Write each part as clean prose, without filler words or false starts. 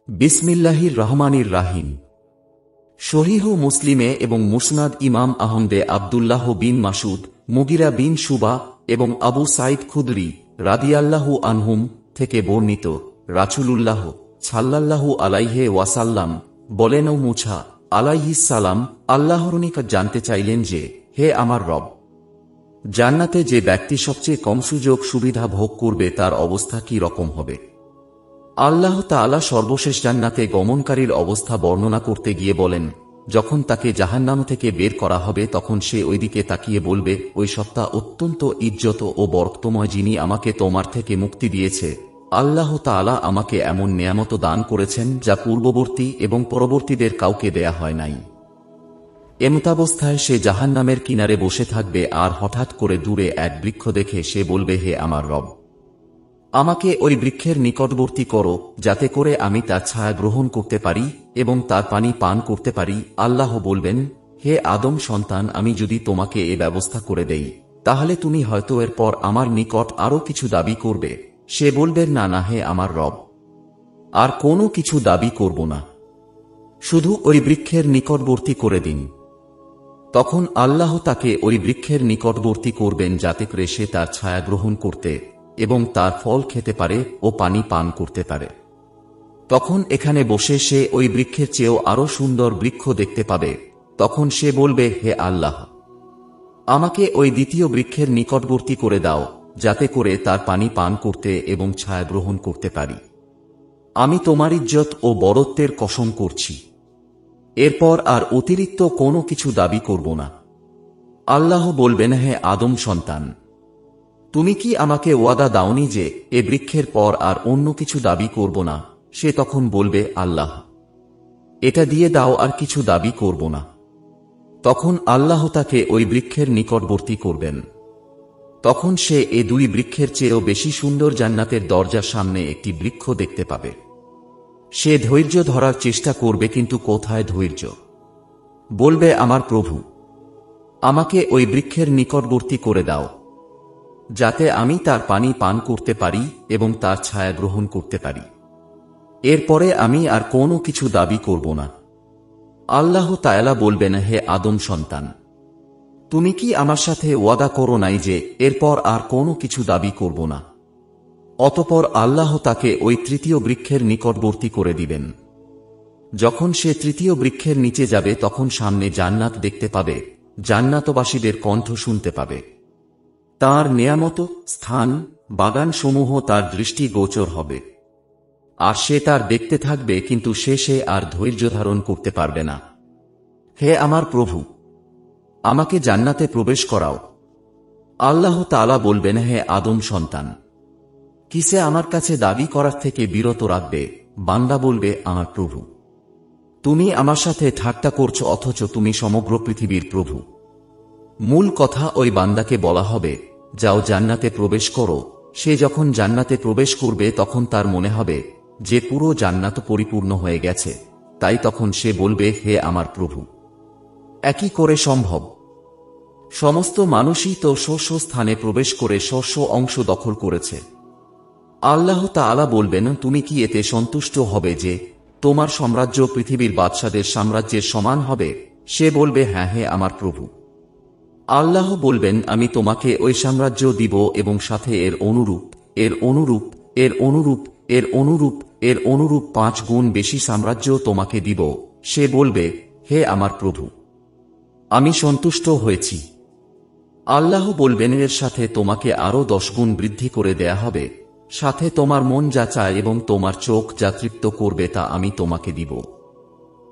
বিসমিল্লাহির রহমানির রাহিম। সহিহ মুসলিমে এবং মুসনাদ ইমাম আহমদে আব্দুল্লাহ বিন মাসুদ, মুগিরা বিন শুবা এবং আবু সাইদ খুদরি রাদিয়াল্লাহু আনহুম থেকে বর্ণিত, রাসূলুল্লাহ সাল্লাল্লাহু আলাইহি ওয়াসাল্লাম বলেন, ও মুছা আলাইহিস সালাম আল্লাহর নিকট জানতে চাইলেন যে, হে আমার রব, জান্নাতে যে ব্যক্তি সবচেয়ে কম সুযোগ সুবিধা ভোগ করবে তার অবস্থা কি রকম হবে? আল্লাহ তাআলা সর্বশেষ জান্নাতে গমনকারীর অবস্থা বর্ণনা করতে গিয়ে বলেন, যখন তাকে জাহান্নাম থেকে বের করা হবে তখন সে ওইদিকে তাকিয়ে বলবে, ওই সত্তা অত্যন্ত ইজ্জত ও বরকতময় যিনি আমাকে তোমার থেকে মুক্তি দিয়েছে। আল্লাহ তাআলা আমাকে এমন নেয়ামত দান করেছেন যা পূর্ববর্তী এবং পরবর্তীদের কাউকে দেয়া হয় নাই। এমতাবস্থায় সে জাহান্নামের কিনারে বসে থাকবে আর হঠাৎ করে দূরে এক বৃক্ষ দেখে সে বলবে, হে আমার রব, আমাকে ওই বৃক্ষের নিকটবর্তী করো যাতে করে আমি তার ছায়া গ্রহণ করতে পারি এবং তার পানি পান করতে পারি। আল্লাহ বলবেন, হে আদম সন্তান, আমি যদি তোমাকে এ ব্যবস্থা করে দেই তাহলে তুমি হয়তো এরপর আমার নিকট আরো কিছু দাবি করবে। সে বলবে, না না হে আমার রব, আর কোনো কিছু দাবি করব না, শুধু ওই বৃক্ষের নিকটবর্তী করে দিন। তখন আল্লাহ তাকে ওই বৃক্ষের নিকটবর্তী করবেন যাতে করে সে তার ছায়া গ্রহণ করতে এবং তার ফল খেতে পারে ও পানি পান করতে পারে। তখন এখানে বসে সে ওই বৃক্ষের চেয়েও আরো সুন্দর বৃক্ষ দেখতে পাবে। তখন সে বলবে, হে আল্লাহ, আমাকে ওই দ্বিতীয় বৃক্ষের নিকটবর্তী করে দাও যাতে করে তার পানি পান করতে এবং ছায়া গ্রহণ করতে পারি। আমি তোমার ইজ্জত ও বরত্বের কসম করছি, এরপর আর অতিরিক্ত কোনো কিছু দাবি করব না। আল্লাহ বলবেন, হে আদম সন্তান, তুমি কি আমাকে ওয়াদা দাওনি যে এ বৃক্ষের পর আর অন্য কিছু দাবি করব না? সে তখন বলবে, আল্লাহ, এটা দিয়ে দাও, আর কিছু দাবি করব না। তখন আল্লাহ তাকে ওই বৃক্ষের নিকটবর্তী করবেন। তখন সে এ দুই বৃক্ষের চেয়েও বেশি সুন্দর জান্নাতের দরজার সামনে একটি বৃক্ষ দেখতে পাবে। সে ধৈর্য ধরার চেষ্টা করবে, কিন্তু কোথায় ধৈর্য? বলবে, আমার প্রভু, আমাকে ওই বৃক্ষের নিকটবর্তী করে দাও যাতে আমি তার পানি পান করতে পারি এবং তার ছায়া গ্রহণ করতে পারি। এরপরে আমি আর কোনো কিছু দাবি করব না। আল্লাহ তাআলা বলবেন, হে আদম সন্তান, তুমি কি আমার সাথে ওয়াদা করো নাই যে এরপর আর কোনো কিছু দাবি করব না? অতঃপর আল্লাহ তাকে ওই তৃতীয় বৃক্ষের নিকটবর্তী করে দিবেন। যখন সে তৃতীয় বৃক্ষের নিচে যাবে তখন সামনে জান্নাত দেখতে পাবে, জান্নাতবাসীদের কণ্ঠ শুনতে পাবে। তার নেয়ামত, স্থান, বাগানসমূহ তার দৃষ্টি গোচর হবে, আর সে তার দেখতে থাকবে, কিন্তু সে আর ধৈর্য ধারণ করতে পারবে না। হে আমার প্রভু, আমাকে জান্নাতে প্রবেশ করাও। আল্লাহ তাআলা বলবেন, হে আদম সন্তান, কিসে আমার কাছে দাবি করার থেকে বিরত রাখবে? বান্দা বলবে, আমার প্রভু, তুমি আমার সাথে ঠাট্টা করছো, অথচ তুমি সমগ্র পৃথিবীর প্রভু। মূল কথা ওই বান্দাকে বলা হবে, যাও জান্নাতে প্রবেশ করো। সে যখন জান্নাতে প্রবেশ করবে তখন তার মনে হবে যে পুরো জান্নাত পরিপূর্ণ হয়ে গেছে। তাই তখন সে বলবে, হে আমার প্রভু, একই করে সম্ভব? সমস্ত মানুষই তো স্ব স্থানে প্রবেশ করে স্ব অংশ দখল করেছে। আল্লাহ তাআলা বলবেন, তুমি কি এতে সন্তুষ্ট হবে যে তোমার সাম্রাজ্য পৃথিবীর বাদশাদের সাম্রাজ্যের সমান হবে? সে বলবে, হ্যাঁ হে আমার প্রভু। আল্লাহ বলবেন, আমি তোমাকে ওই সাম্রাজ্য দিব এবং সাথে এর অনুরূপ, এর অনুরূপ, এর অনুরূপ, এর অনুরূপ, এর অনুরূপ 5 গুণ বেশি সাম্রাজ্য তোমাকে দিব। সে বলবে, হে আমার প্রভু, আমি সন্তুষ্ট হয়েছি। আল্লাহ বলবেন, এর সাথে তোমাকে আরো 10 গুণ বৃদ্ধি করে দেয়া হবে, সাথে তোমার মন যা চায় এবং তোমার চোখ যা তৃপ্ত করবে তা আমি তোমাকে দিব।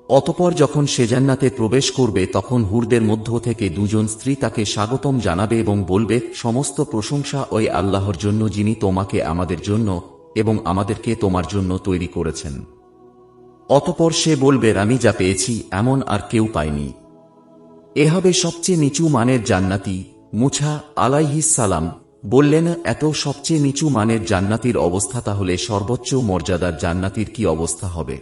অতঃপর যখন সে জান্নাতে প্রবেশ করবে তখন হুরদের মধ্য থেকে 2 জন স্ত্রী তাকে স্বাগতম জানাবে এবং বলবে, সমস্ত প্রশংসা ওই আল্লাহর জন্য যিনি তোমাকে আমাদের জন্য এবং আমাদেরকে তোমার জন্য তৈরি করেছেন। অতঃপর সে বলবে, আমি যা পেয়েছি এমন আর কেউ পায়নি। এ হবে সবচেয়ে নিচু মানের জান্নাতি। মুছা আলাইহিস সালাম বললেন, এত সবচেয়ে নিচু মানের জান্নাতির অবস্থা, তাহলে সর্বোচ্চ মর্যাদার জান্নাতির কি অবস্থা হবে?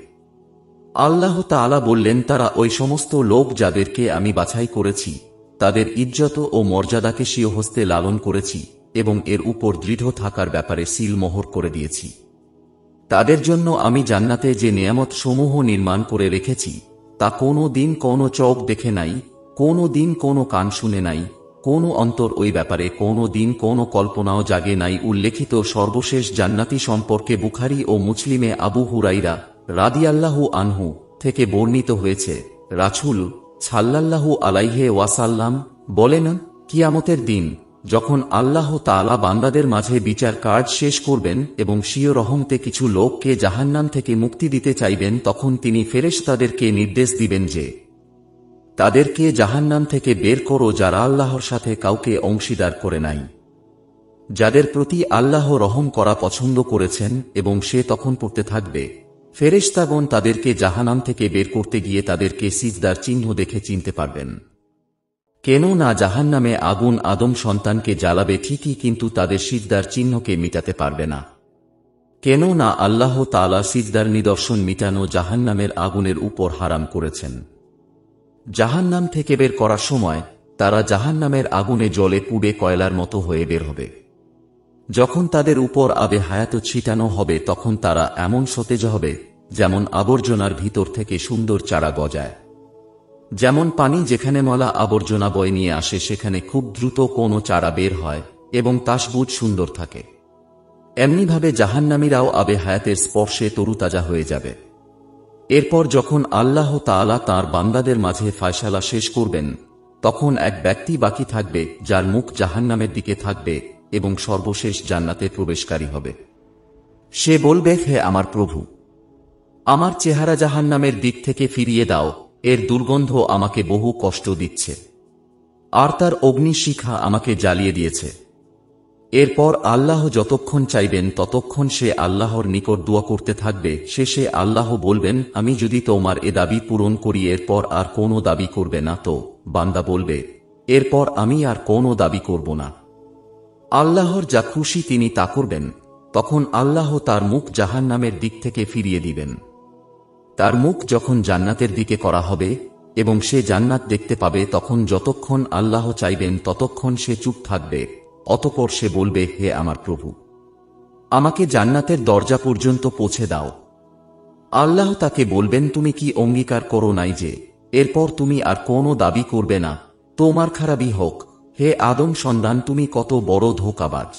আল্লাহ তাআলা বললেন, তারা ওই সমস্ত লোক যাদেরকে আমি বাছাই করেছি, তাদের ইজ্জত ও মর্যাদাকে স্বীয় হস্তে লালন করেছি এবং এর উপর দৃঢ় থাকার ব্যাপারে সিল মোহর করে দিয়েছি। তাদের জন্য আমি জান্নাতে যে নিয়ামত সমূহ নির্মাণ করে রেখেছি তা কোনো দিন কোনো চোখ দেখে নাই, কোনো দিন কোনো কান শুনে নাই, কোনো অন্তর ওই ব্যাপারে কোনো দিন কোনো কল্পনাও জাগে নাই। উল্লেখিত সর্বশেষ জান্নাতি সম্পর্কে বুখারী ও মুসলিমে আবু হুরাইরা রাদিয়াল্লাহু আনহু থেকে বর্ণিত হয়েছে, রাসূল সাল্লাল্লাহু আলাইহি ওয়াসাল্লাম বলেন, কিয়ামতের দিন যখন আল্লাহ তাআলা বান্দাদের মাঝে বিচার কাজ শেষ করবেন এবং স্বীয় রহমতে কিছু লোককে জাহান্নাম থেকে মুক্তি দিতে চাইবেন, তখন তিনি ফেরেশতাদেরকে নির্দেশ দিবেন যে তাদেরকে জাহান্নাম থেকে বের করো যারা আল্লাহর সাথে কাউকে অংশীদার করে নাই, যাদের প্রতি আল্লাহ রহম করা পছন্দ করেছেন। এবং সে তখন পড়তে থাকবে, ফেরেশতাগণ তাদেরকে জাহান্নাম থেকে বের করতে গিয়ে তাদেরকে সিজদার চিহ্ন দেখে চিনতে পারবেন। কেন না জাহান্নামে আগুন আদম সন্তানকে জ্বালাবে ঠিকই, কিন্তু তাদের সিজদার চিহ্নকে মিটাতে পারবে না। কেন না আল্লাহ তাআলা সিজদার নিদর্শন মিটানো জাহান্নামের আগুনের উপর হারাম করেছেন। জাহান্নাম থেকে বের করার সময় তারা জাহান্নামের আগুনে জ্বলে পুড়ে কয়লার মতো হয়ে বের হবে। যখন তাদের উপর আবে হায়াত ছিটানো হবে তখন তারা এমন সতেজ হবে যেমন আবর্জনার ভিতর থেকে সুন্দর চারা গজায়। যেমন পানি যেখানে ময়লা আবর্জনা বয়ে নিয়ে আসে সেখানে খুব দ্রুত কোনো চারা বের হয় এবং তা সবুজ সুন্দর থাকে, এমনিভাবে জাহান্নামীরাও আবে হায়াতের স্পর্শে তরুতাজা হয়ে যাবে। এরপর যখন আল্লাহ তাআলা তাঁর বান্দাদের মাঝে ফায়সালা শেষ করবেন তখন এক ব্যক্তি বাকি থাকবে যার মুখ জাহান্নামের দিকে থাকবে এবং সর্বশেষ জান্নাতে প্রবেশকারী হবে। সে বলবে, হে আমার প্রভু, আমার চেহারা জাহান্নামের দিক থেকে ফিরিয়ে দাও, এর দুর্গন্ধ আমাকে বহু কষ্ট দিচ্ছে, আর তার অগ্নিশিখা আমাকে জ্বালিয়ে দিয়েছে। এরপর আল্লাহ যতক্ষণ চাইবেন ততক্ষণ সে আল্লাহর নিকট দোয়া করতে থাকবে। শেষে আল্লাহ বলবেন, আমি যদি তোমার এ দাবি পূরণ করি এরপর আর কোনো দাবি করবে না, তো বান্দা বলবে, এরপর আমি আর কোনো দাবি করব না। আল্লাহর যা খুশি তিনি তা করবেন। তখন আল্লাহ তার মুখ জাহান্নামের দিক থেকে ফিরিয়ে দিবেন। তার মুখ যখন জান্নাতের দিকে করা হবে এবং সে জান্নাত দেখতে পাবে তখন যতক্ষণ আল্লাহ চাইবেন ততক্ষণ সে চুপ থাকবে। অতঃপর সে বলবে, হে আমার প্রভু, আমাকে জান্নাতের দরজা পর্যন্ত পৌঁছে দাও। আল্লাহ তাকে বলবেন, তুমি কি অঙ্গীকার করো নাই যে এরপর তুমি আর কোনো দাবি করবে না? তোমার খারাপই হোক, হে আদম সন্তান, তুমি কত বড় ধোঁকাবাজ।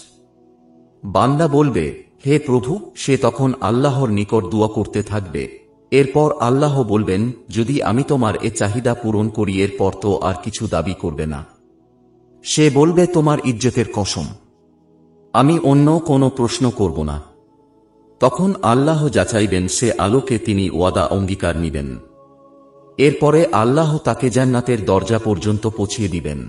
বান্দা বলবে, হে প্রভু। সে তখন আল্লাহর নিকট দোয়া করতে থাকবে। এরপর আল্লাহ বলবেন, যদি আমি তোমার এ চাহিদা পূরণ করি এরপর তো আর কিছু দাবি করবে না। সে বলবে, তোমার ইজ্জতের কসম, আমি অন্য কোনো প্রশ্ন করব না। তখন আল্লাহ যাচাইবেন সে আলোকে তিনি ওয়াদা অঙ্গীকার নিবেন। এরপরে আল্লাহ তাকে জান্নাতের দরজা পর্যন্ত পৌঁছিয়ে দিবেন।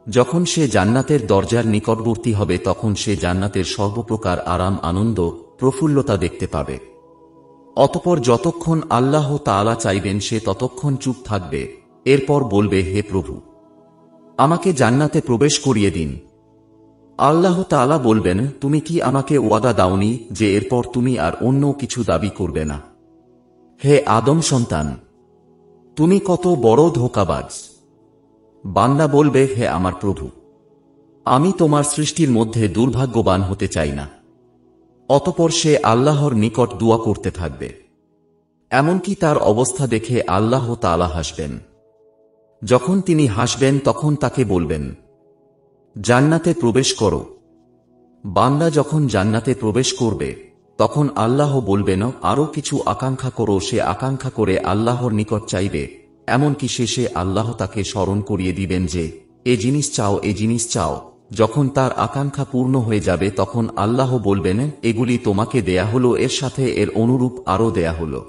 যখন সে জান্নাতের দরজার নিকটবর্তী হবে তখন সে জান্নাতের সর্বপ্রকার আরাম, আনন্দ, প্রফুল্লতা দেখতে পাবে। অতঃপর যতক্ষণ আল্লাহ তাআলা চাইবেন সে ততক্ষণ চুপ থাকবে। এরপর বলবে, হে প্রভু, আমাকে জান্নাতে প্রবেশ করিয়ে দিন। আল্লাহ তাআলা বলবেন, তুমি কি আমাকে ওয়াদা দাওনি যে এরপর তুমি আর অন্য কিছু দাবি করবে না? হে আদম সন্তান, তুমি কত বড় ধোঁকাবাজ। বান্দা বলবে, হে আমার প্রভু, আমি তোমার সৃষ্টির মধ্যে দুর্ভাগ্যবান হতে চাই না। অতঃপর সে আল্লাহর নিকট দোয়া করতে থাকবে। এমনকি তার অবস্থা দেখে আল্লাহ তাআলা হাসবেন। যখন তিনি হাসবেন তখন তাকে বলবেন, জান্নাতে প্রবেশ করো। বান্দা যখন জান্নাতে প্রবেশ করবে তখন আল্লাহ বলবেন, আরও কিছু আকাঙ্ক্ষা করো। সে আকাঙ্ক্ষা করে আল্লাহর নিকট চাইবে। এমনকি শেষে আল্লাহ তাকে স্মরণ করিয়ে দিবেন যে এ জিনিস চাও, এ জিনিস চাও। যখন তার আকাঙ্ক্ষা পূর্ণ হয়ে যাবে তখন আল্লাহ বলবেন, এগুলি তোমাকে দেয়া হলো, এর সাথে এর অনুরূপ আরও দেয়া হলো।